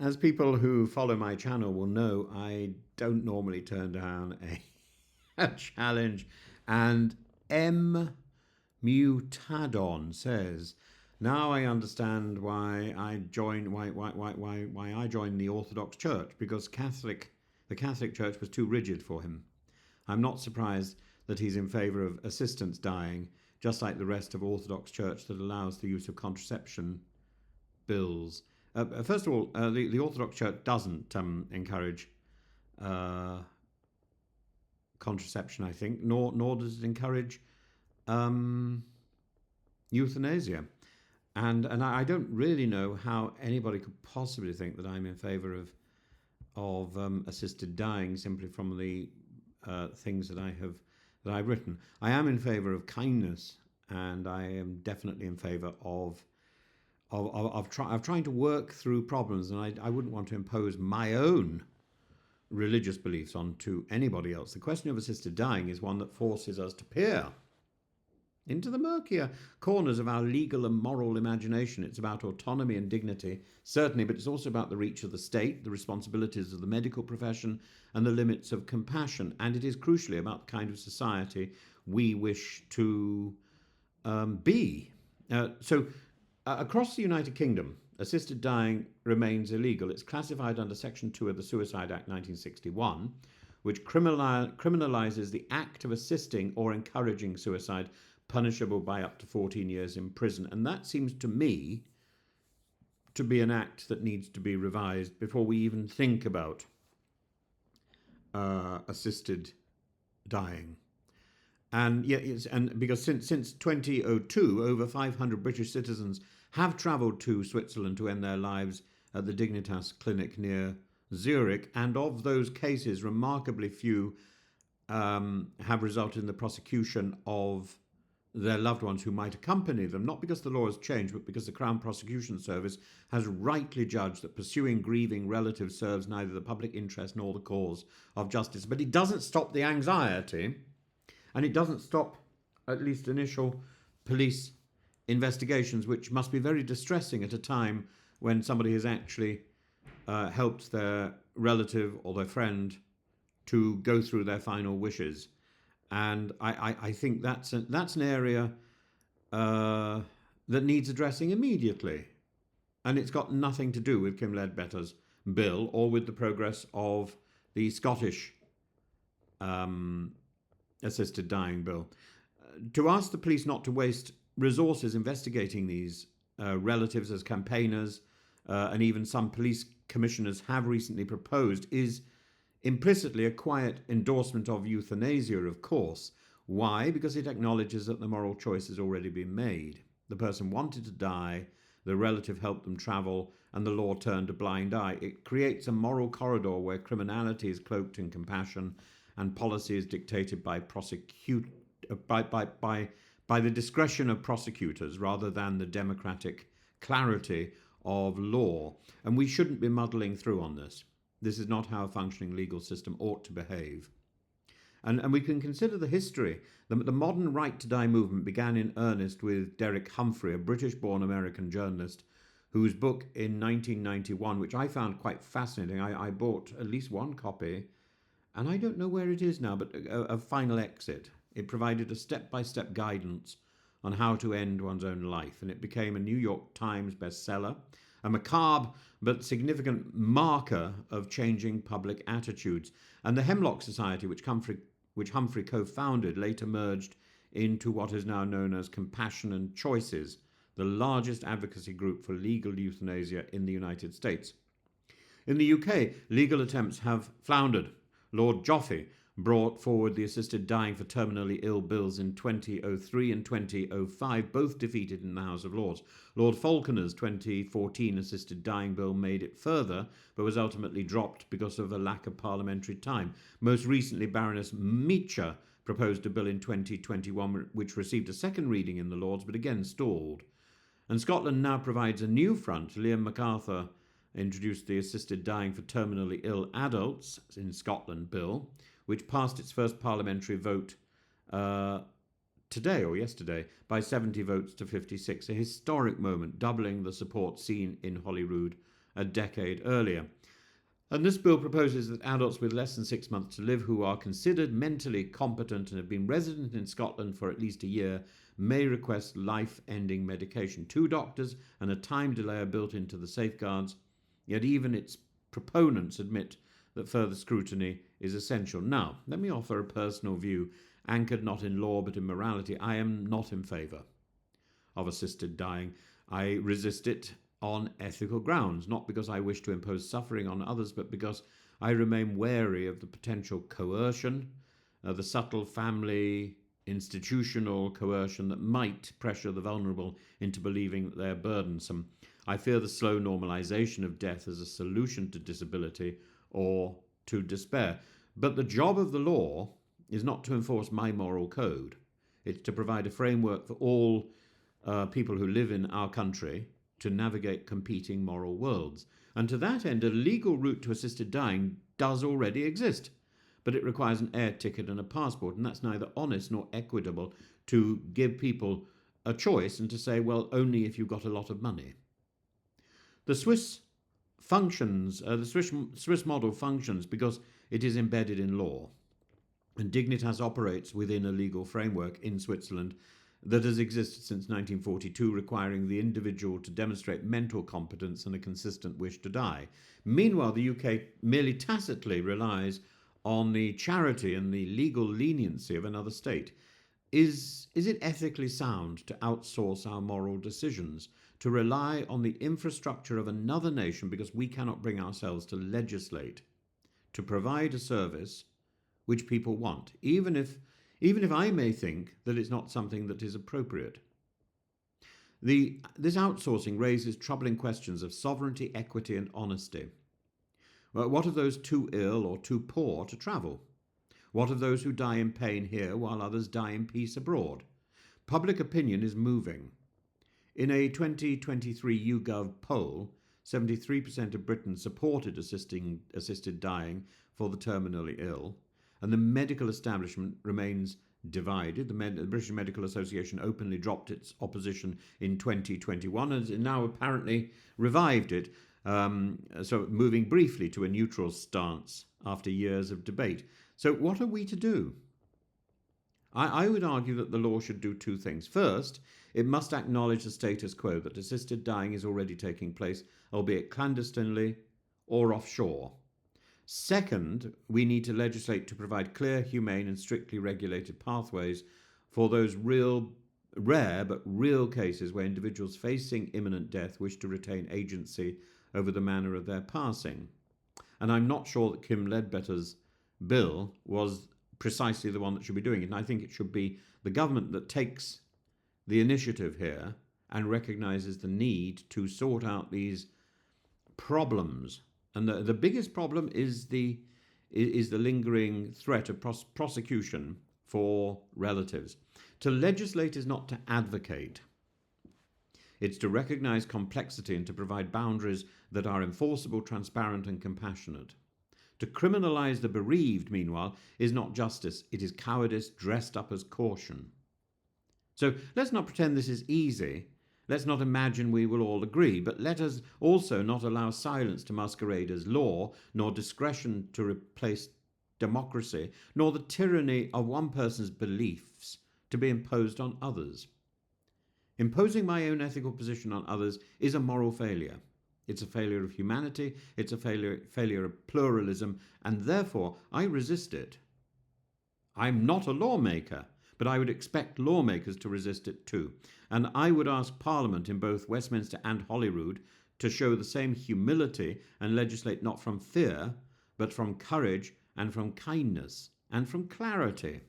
As people who follow my channel will know, I don't normally turn down a challenge. And M. Mutadon says, "Now I understand why I joined the Orthodox Church, because the Catholic Church was too rigid for him. I'm not surprised that he's in favour of assistance dying, just like the rest of Orthodox Church that allows the use of contraception bills." First of all, the Orthodox Church doesn't encourage uh, contraception, I think, nor does it encourage um, euthanasia. And I don't really know how anybody could possibly think that I'm in favour of assisted dying simply from the things that I've written. I am in favour of kindness, and I am definitely in favour of trying to work through problems, and I wouldn't want to impose my own religious beliefs onto anybody else. The question of assisted dying is one that forces us to peer into the murkier corners of our legal and moral imagination. It's about autonomy and dignity, certainly, but it's also about the reach of the state, the responsibilities of the medical profession, and the limits of compassion. And it is crucially about the kind of society we wish to be. Across the United Kingdom, assisted dying remains illegal. It's classified under Section 2 of the Suicide Act 1961, which criminalises the act of assisting or encouraging suicide, punishable by up to 14 years in prison. And that seems to me to be an act that needs to be revised before we even think about assisted dying. And because since 2002, over 500 British citizens have travelled to Switzerland to end their lives at the Dignitas clinic near Zurich, and of those cases, remarkably few have resulted in the prosecution of their loved ones who might accompany them, not because the law has changed, but because the Crown Prosecution Service has rightly judged that pursuing grieving relatives serves neither the public interest nor the cause of justice. But it doesn't stop the anxiety, and it doesn't stop at least initial police investigations, which must be very distressing at a time when somebody has actually helped their relative or their friend to go through their final wishes. And I think that's an area that needs addressing immediately. And it's got nothing to do with Kim Ledbetter's bill or with the progress of the Scottish assisted dying bill. To ask the police not to waste resources investigating these relatives as campaigners, and even some police commissioners have recently proposed, is implicitly a quiet endorsement of euthanasia, of course. Why? Because it acknowledges that the moral choice has already been made. The person wanted to die, the relative helped them travel, and the law turned a blind eye. It creates a moral corridor where criminality is cloaked in compassion and policy is dictated by by the discretion of prosecutors rather than the democratic clarity of law. And we shouldn't be muddling through on this. This is not how a functioning legal system ought to behave. And we can consider the history. The modern right to die movement began in earnest with Derek Humphrey, a British-born American journalist, whose book in 1991, which I found quite fascinating, I bought at least one copy, and I don't know where it is now, but a Final Exit. It provided a step-by-step guidance on how to end one's own life, and it became a New York Times bestseller, a macabre but significant marker of changing public attitudes. And the Hemlock Society, which Humphrey co-founded, later merged into what is now known as Compassion and Choices, the largest advocacy group for legal euthanasia in the United States. In the UK, legal attempts have floundered. Lord Joffe brought forward the assisted dying for terminally ill bills in 2003 and 2005, both defeated in the House of Lords. Lord Falconer's 2014 assisted dying bill made it further, but was ultimately dropped because of a lack of parliamentary time. Most recently, Baroness Meacher proposed a bill in 2021 which received a second reading in the Lords, but again stalled. And Scotland now provides a new front. Liam MacArthur introduced the assisted dying for terminally ill adults in Scotland bill, which passed its first parliamentary vote today or yesterday by 70 votes to 56, a historic moment, doubling the support seen in Holyrood a decade earlier. And this bill proposes that adults with less than 6 months to live who are considered mentally competent and have been resident in Scotland for at least a year may request life-ending medication. 2 doctors and a time delay are built into the safeguards, yet even its proponents admit that further scrutiny is essential. Now, let me offer a personal view, anchored not in law but in morality. I am not in favour of assisted dying. I resist it on ethical grounds, not because I wish to impose suffering on others, but because I remain wary of the potential coercion, the subtle family, institutional coercion that might pressure the vulnerable into believing that they're burdensome. I fear the slow normalization of death as a solution to disability or to despair. But the job of the law is not to enforce my moral code. It's to provide a framework for all people who live in our country to navigate competing moral worlds. And to that end, a legal route to assisted dying does already exist, but it requires an air ticket and a passport, and that's neither honest nor equitable to give people a choice and to say, well, only if you've got a lot of money. The Swiss model functions because it is embedded in law, and Dignitas operates within a legal framework in Switzerland that has existed since 1942, requiring the individual to demonstrate mental competence and a consistent wish to die. Meanwhile, the UK merely tacitly relies on the charity and the legal leniency of another state. Is it ethically sound to outsource our moral decisions, to rely on the infrastructure of another nation because we cannot bring ourselves to legislate, to provide a service which people want, even if I may think that it's not something that is appropriate? This outsourcing raises troubling questions of sovereignty, equity, and honesty. Well, what of those too ill or too poor to travel? What of those who die in pain here while others die in peace abroad? Public opinion is moving. In a 2023 YouGov poll, 73% of Britons supported assisted dying for the terminally ill, and the medical establishment remains divided. The British Medical Association openly dropped its opposition in 2021 and has now apparently revived it, so moving briefly to a neutral stance after years of debate. So what are we to do? I would argue that the law should do 2 things. First, it must acknowledge the status quo, that assisted dying is already taking place, albeit clandestinely or offshore. Second, we need to legislate to provide clear, humane and strictly regulated pathways for those rare but real cases where individuals facing imminent death wish to retain agency over the manner of their passing. And I'm not sure that Kim Ledbetter's bill was precisely the one that should be doing it. And I think it should be the government that takes the initiative here and recognises the need to sort out these problems. And the biggest problem is the lingering threat of prosecution for relatives. To legislate is not to advocate. It's to recognise complexity and to provide boundaries that are enforceable, transparent and compassionate. To criminalise the bereaved, meanwhile, is not justice. It is cowardice dressed up as caution. So let's not pretend this is easy. Let's not imagine we will all agree, but let us also not allow silence to masquerade as law, nor discretion to replace democracy, nor the tyranny of one person's beliefs to be imposed on others. Imposing my own ethical position on others is a moral failure. It's a failure of humanity, it's a failure of pluralism, and therefore I resist it. I'm not a lawmaker, but I would expect lawmakers to resist it too. And I would ask Parliament in both Westminster and Holyrood to show the same humility and legislate not from fear, but from courage and from kindness and from clarity.